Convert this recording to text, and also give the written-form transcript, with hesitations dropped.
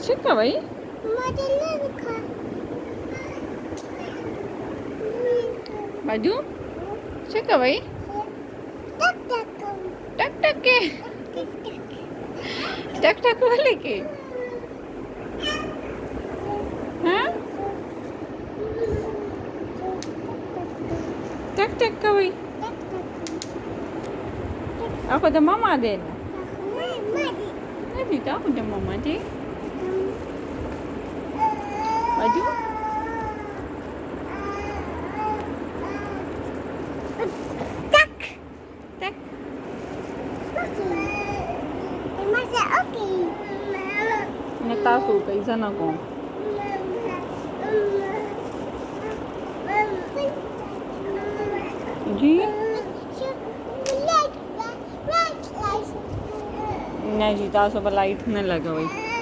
Chica भाई बाजू Chica भाई टक टक के टक टक वाले के हाँ टक टक का भाई aku ada mama din dito aku ada mama din baju tak tak nagtasuka isa na ko जी नहीं जी तासो पर लाइट नहीं लगा हुई